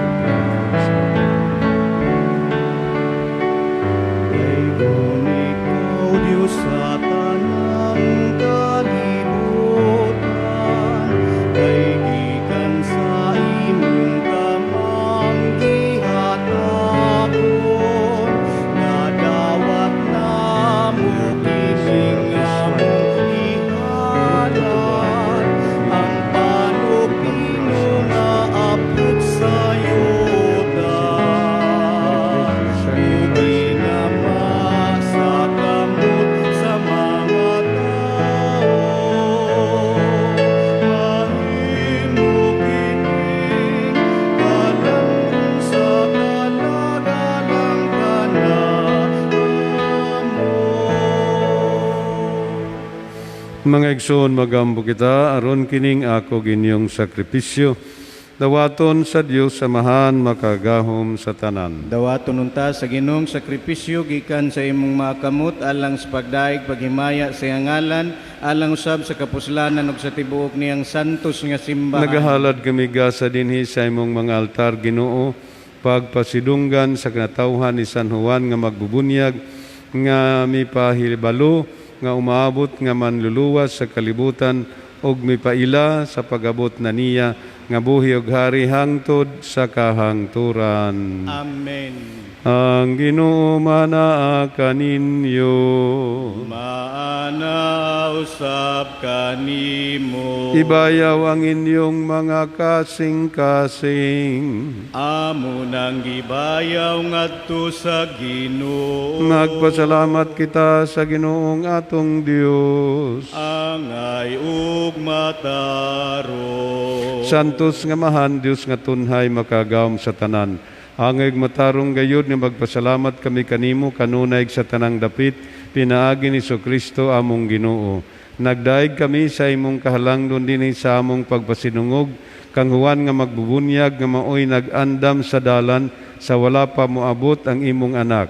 Kay kung ikaw, Diyos sa tanang kalibutan, kay gikan sa imong kamang gihatakon, nadawat na mo kining among ihalan, ang panupino na apod sa yudan. Hindi na masakamot sa mga tao, mahimo kining kalangon sa kalagalang kanamo. Mga igsoon, magambo kita, aron kining ako ginyong sakripisyo. Dawaton sa Dios samahan makagahom sa tanan. Dawaton unta sa Ginoong sakripisyo gikan sa imong mga kamot alang sa pagdaig paghimaya sa iyang ngalan, alang usab sa kapuslanan ug sa tibuok niyang santos nga simbahan. Nagahalad kami gasa dinhi sa imong mga altar, Ginoo, pagpasidunggan sa kinatawhan ni San Juan nga magbubunyag, nga mipahibalo, nga umaabot nga manluluwas sa kalibutan, og mipaila sa pagabot na niya, nga buhi og hari hangtod sa kahangturan. Amen. Ang Ginoo manaa kaninyo. Maana usab kanimo. Ibayaw ang inyong mga kasing-kasing. Amo nang gibayaw ngadto sa Ginoo. Nagpasalamat kita sa Ginoong atong Dios. Angay ug mataro. Santos nga mahan, Dios nga tunhay makagawom sa tanan. Angay matarong gayud nga magpasalamat kami kanimo kanunay sa tanang dapit, pinaagi ni Kristo among Ginoo. Nagdaig kami sa imong kahalangdon dinhi sa among pagpasinungog, kang Juan nga magbubunyag nga maoy nag-andam sa dalan sa wala pa moabot ang imong anak.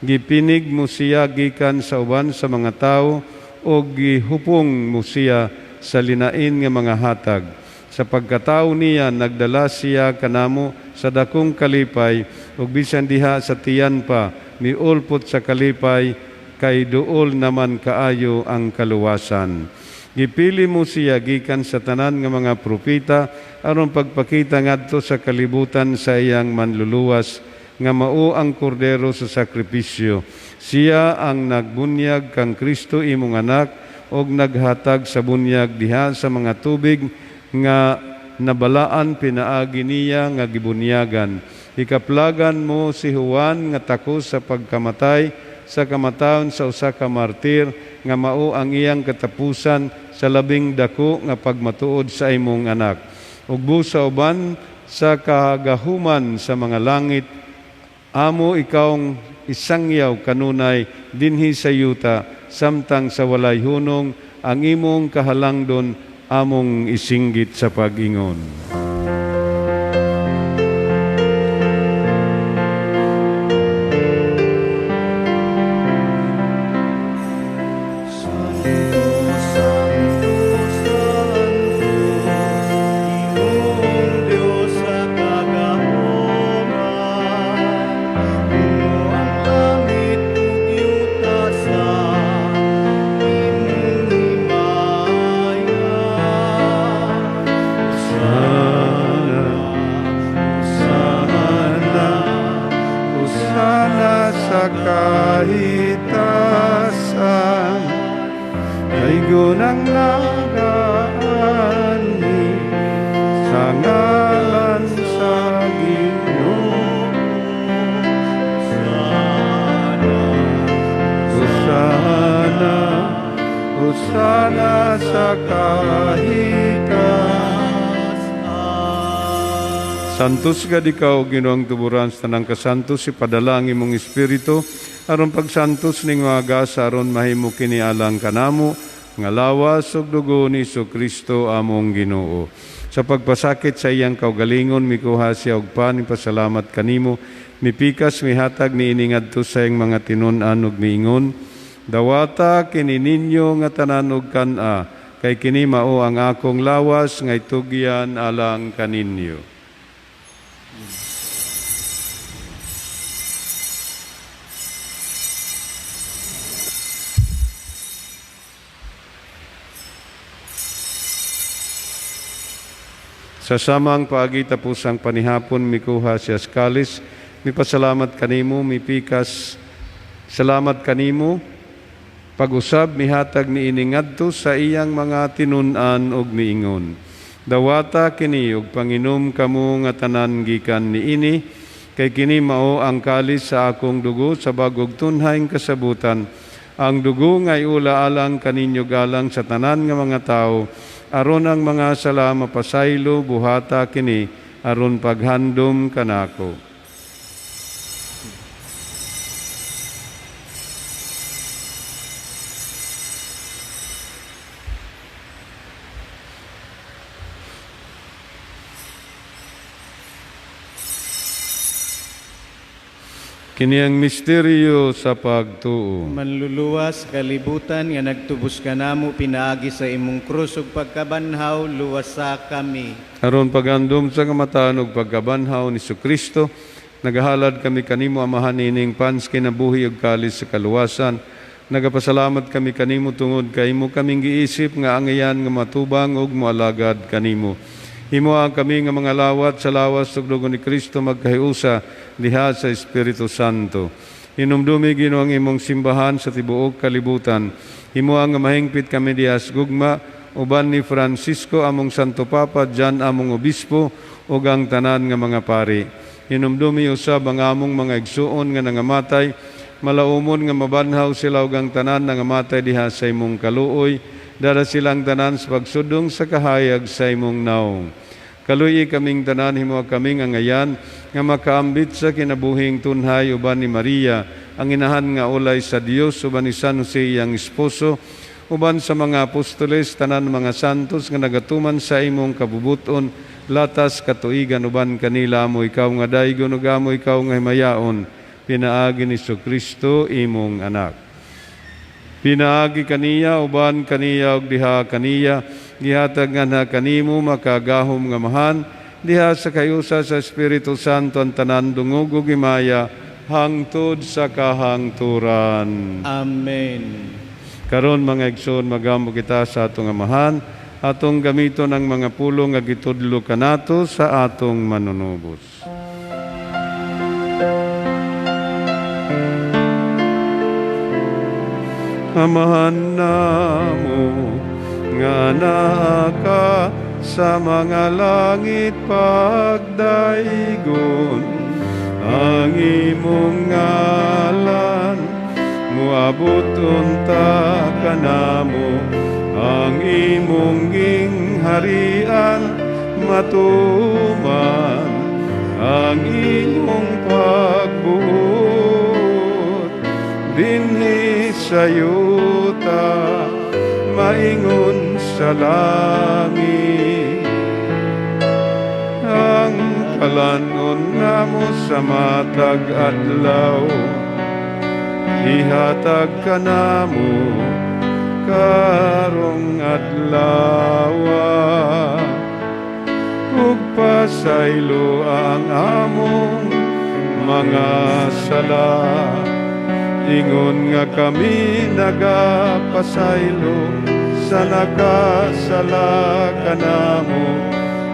Gipinig mo siya gikan sa uban sa mga tao o gihupong mo siya sa linain nga mga hatag. Sa pagkatao niya, nagdala siya kanamo sa dakong kalipay, ug bisan diha sa tiyan pa, miulpot sa kalipay, kay duol naman kaayo ang kaluwasan. Gipili mo siya gikan sa tanan nga mga propita, aron pagpakita ngadto sa kalibutan sa iyang manluluwas, nga mao ang kordero sa sakripisyo. Siya ang nagbunyag kang Kristo imong anak, og naghatag sa bunyag diha sa mga tubig, nga nabalaan pinaagi niya nga gibunyagan. Ikaplagan mo si Juan nga takos sa pagkamatay, sa kamataon sa usa ka martir, nga mao ang iyang katapusan sa labing dako nga pagmatuod sa imong anak. Ug busa uban sa kagahuman sa mga langit, amo ikawng isangyaw kanunay dinhi sa yuta, samtang sa walay hunong ang imong kahalangdon among isinggit sa pag-ingon. Sa kahitasan ay gunang nagaani sa ngalan sa Ginoo. Usana sa kahitasan. Santos ka ikaw, Ginoong tuburan sa tanang kasantos, ipadalangin mong Espiritu, aron pagsantos ning mga gasa, aron mahimo kini alang kanamo, nga lawas ug dugo ni Kristo among Ginoo. Sa pagpasakit sa iyang kaugalingon, mikuha siya og pan, pasalamat kanimo, mipikas mihatag ni iningadto sa iyang mga tinun-an ug miingon, dawata kini ninyo nga tanan ug kan-a, kay kini mao ang akong lawas nga itugyan alang kaninyo. Sa samang paagi tapos ang panihapon, mikuha siya skalis, mipasalamat kanimo, mipikas, salamat kanimo, pag-usab, mihatag ni iningadto sa iyang mga tinun-an ug miingon. Dawata kini ug panginom kamo nga tanan gikan ni ini, kay kini mao ang kalis sa akong dugo sa bagog tunhayng kasabutan, ang dugo nga iula alang kaninyo galang sa tanan nga mga tao, aron ang mga sala mapasaylo buhata kini aron paghandom kanako. Kini ang misteryo sa pagtuo. Manluluwas kalibutan nga nagtubos ka namo pinaagi sa imong krus ug pagkabanhaw luwasa kami. Aron pagandom sa kamataon ug pagkabanhaw ni Kristo, nagahalad kami kanimo amahan ining pans kinabuhi ug kalis sa kaluwasan. Nagapasalamat kami kanimo tungod kay imo kaming giisip nga angayan nga matubang ug moalagad kanimo. Himo ang kami nga mga lawat sa lawas ug dugo ni Kristo magkahiusa diha sa Espiritu Santo. Hinumdumi Ginoo ang imong simbahan sa tibuok kalibutan. Himo ang mahingpit kami diha sa gugma uban ni Francisco among Santo Papa, Jan among obispo ug ang tanan nga mga pari. Hinumdumi usab ang among mga igsuon nga nangamatay, malaumon nga mabanhaw sila ug ang tanan nga nangamatay diha sa imong kaluoy. Dara silang tanan sa pagsudong sa kahayag sa imong naong. Kaluyi kaming tanan, himo kaming angayan, nga makaambit sa kinabuhing tunhay uban ni Maria, ang inahan nga ulay sa Dios, uban ni San Jose iyang esposo, uban sa mga apostoles, tanan mga santos nga nagatuman sa imong kabubuton, latas katuigan uban kanila mo ikaw nga daygon ug amo ikaw nga himayaon, pinaagi ni Kristo imong anak. Pinaagi kaniya, uban kaniya ug diha kaniya, gihatag nga na kanimo makagahom nga mahan, diha sa kayusa sa Espiritu Santo ang tanan dungog ug himaya, hangtod sa kahangturan. Amen. Karon mga igsoon, magamo kita sa atong amahan, atong gamiton ang mga pulong nga gitudlo kanato sa atong manunubos. Amahan namo nga naa ka sa mga langit pagdaigon, ang imong ngalan muabot unta kanamo, ang imong gingharian matuman, ang imong pagbuot dinhi sa yuta naingon sa langit. Ang kalanon namo sa matag adlaw, ihatag ka namo karong adlawa. Ug pasaylo ang among mga sala, ingon nga kami nagapasaylo sa nakasala kanamo.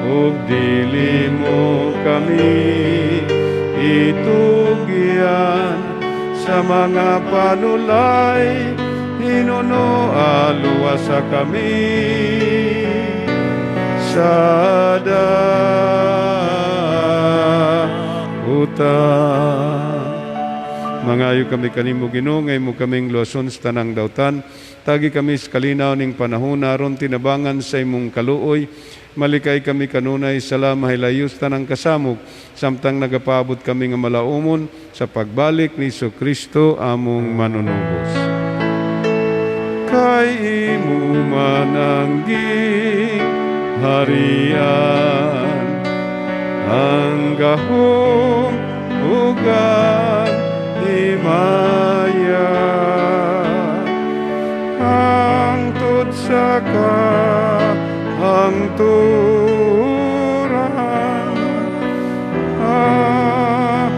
Ug dili mo kami itugyan sa mga panulay, hinuno aluwasa kami sa utang. Mangayo kami kanimo Ginoo, ngay mo kaming luwason sa tanang dautan. Tagi kami sa kalinaw ning panahon aron tinabangan sa imong kaluoy. Malikay kami kanunay sala mahilayos tanang kasamok, samtang nagapaabot kami nga malaumon sa pagbalik ni Kristo among manunubos. Kay imo manangging harian, ang gahom ugang himaya, hangtod sa kahangturan. Amen.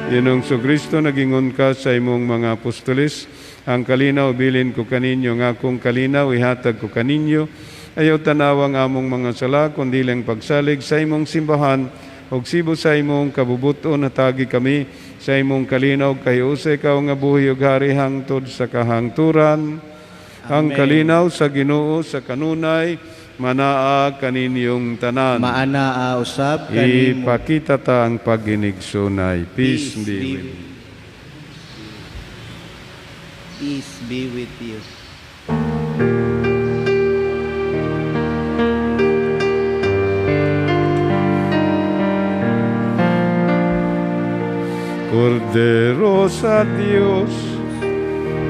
Dinong Kristo, nagingon ka sa imong mga apostoles, ang kalinaw bilin ko kaninyo, nga akong kalinaw ihatag ko kaninyo. Ayaw tanawang among mga sala, kundi lang pagsalig sa imong simbahan, og sibo sa imong kabubuton natagi kami sa imong kalinaw, kay usay ka nga buhi ug hari hangtod sa kahangturan. Ang kalinaw sa Ginoo sa kanunay, manaa kaninyong tanan. Maanaa usab kanimo. Ipakita ta ang paghinigsunay. Peace be with you. Peace be with you. Kordero sa Dios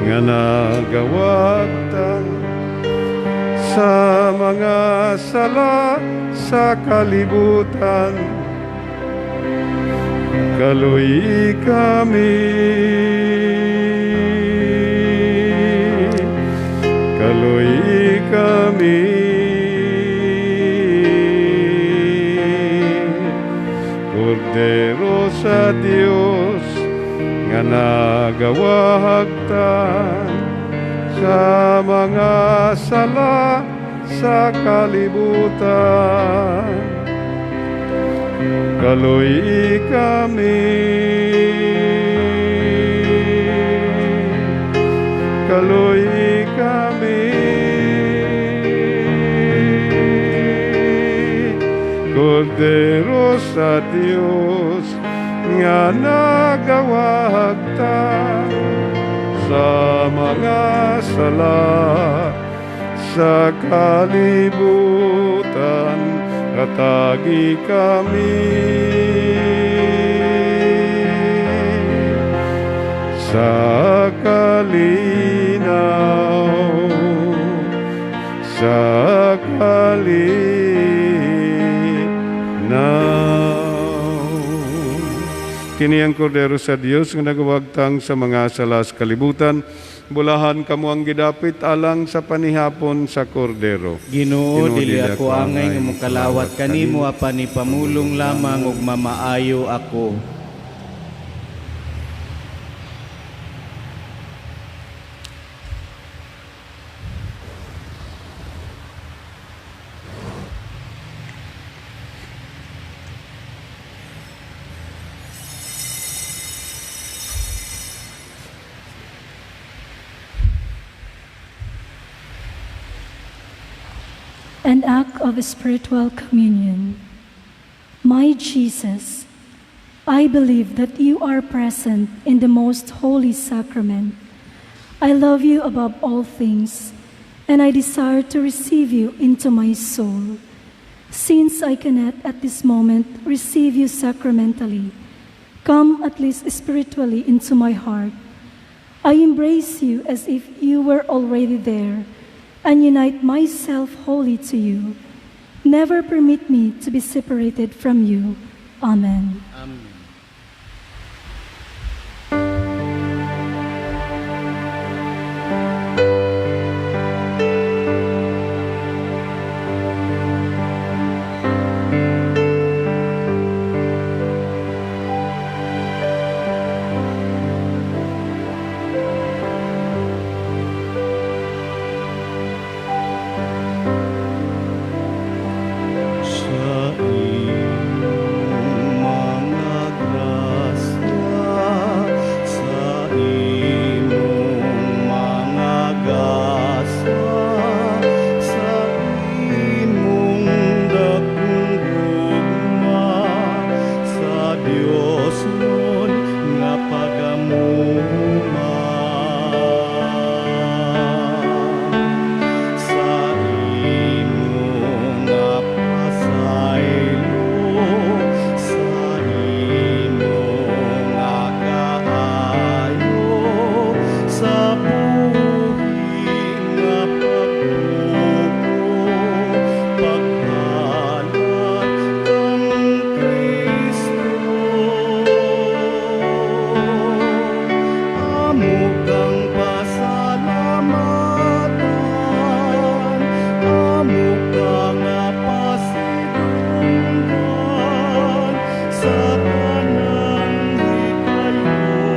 nga nagawagtan sa mga sala sa kalibutan, kaluy kami, kaluy kami. Kordero sa Dios nga nagawagtan sa mga sala sa kalibutan, kaluy kami, kaluy kami. Kordero sa Dios nga nagawagtan sa mga sala sa kalibutan, katagi kami sa kalinaw, sa kalinaw. Kini ang kordero sa Dios nga nagawagtang sa mga sala sa kalibutan, bulahan kamo ang gidapit alang sa panihapon sa kordero. Ginoo, dili ako angay nga mokalawat kanimo, apan ni pamulong lamang ug mamaayo ako. An act of spiritual communion. My Jesus, I believe that you are present in the most holy sacrament. I love you above all things, and I desire to receive you into my soul. Since I cannot at this moment receive you sacramentally, come at least spiritually into my heart. I embrace you as if you were already there, and unite myself wholly to you. Never permit me to be separated from you. Amen. Amen. Sa iyong mga grasya, sa iyong mga gasa, sa imong dakong gugma, sa Dios nun nga pagamuma. Sa imo nga pasaylo, sa imo nga kaayo, sa buhi nga pagtubo, paghalat kang Kristo. Amo kang pasalamatan, amo ka nga pasidunggan sa tanang hikayon,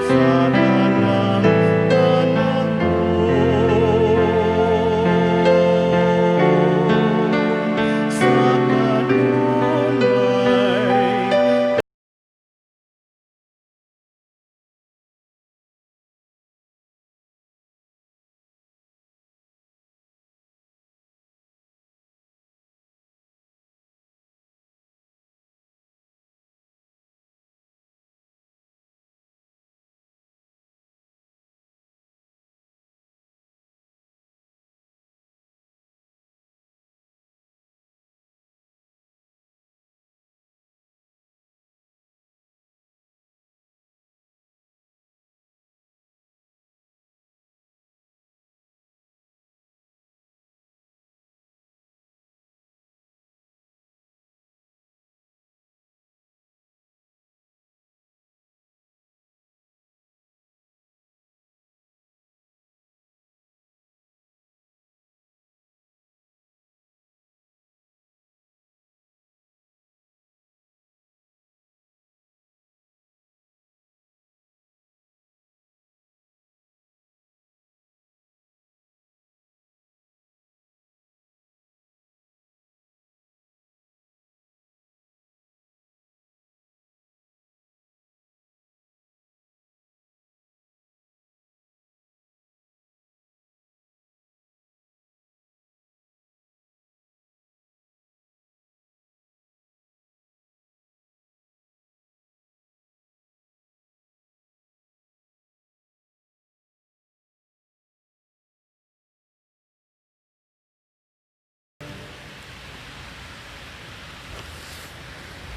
sa tanang panahon, sa kanunay.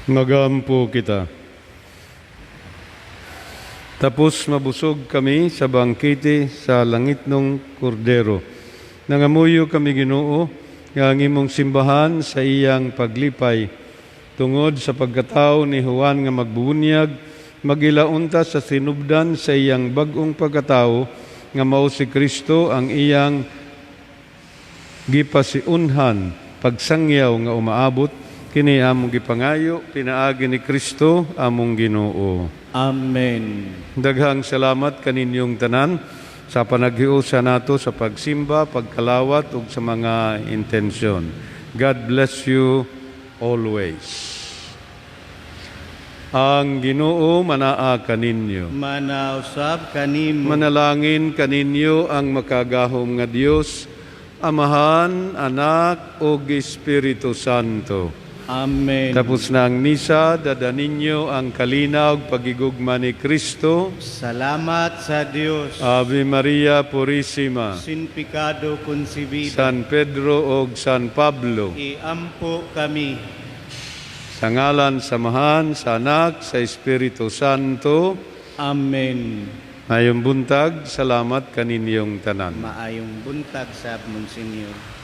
Magampo kita. Tapos mabusog kami sa bangkete sa langit ng kordero. Nangamuyo kami Ginoo, nga ang imong simbahan sa iyang paglipay. Tungod sa pagkatao ni Juan nga magbubunyag, magilaunta sa sinubdan sa iyang bagong pagkatao, nga mao si Kristo ang iyang gipasiunhan, pagsangyaw nga umaabot, kini among gipangayo, pinaagi ni Kristo among Ginoo. Amen. Daghang salamat kaninyong tanan sa panaghiusa nato sa pagsimba, pagkalawat ug sa mga intensyon. God bless you always. Ang Ginoo manaa kaninyo. Manausab kanimo. Manalangin kaninyo ang makagahom nga Dios, Amahan, Anak ug Espiritu Santo. Amen. Tapos na ang misa, dada ninyo ang kalinaw ug pagigugma ni Kristo. Salamat sa Dios. Ave Maria Purisima, Sin pecado concebida. San Pedro ug San Pablo, Iampo kami. sa ngalan samahan sa Anak, sa Espiritu Santo. Amen. Ngayong buntag, salamat kaninyong tanan. Maayong buntag sa Monsinyor.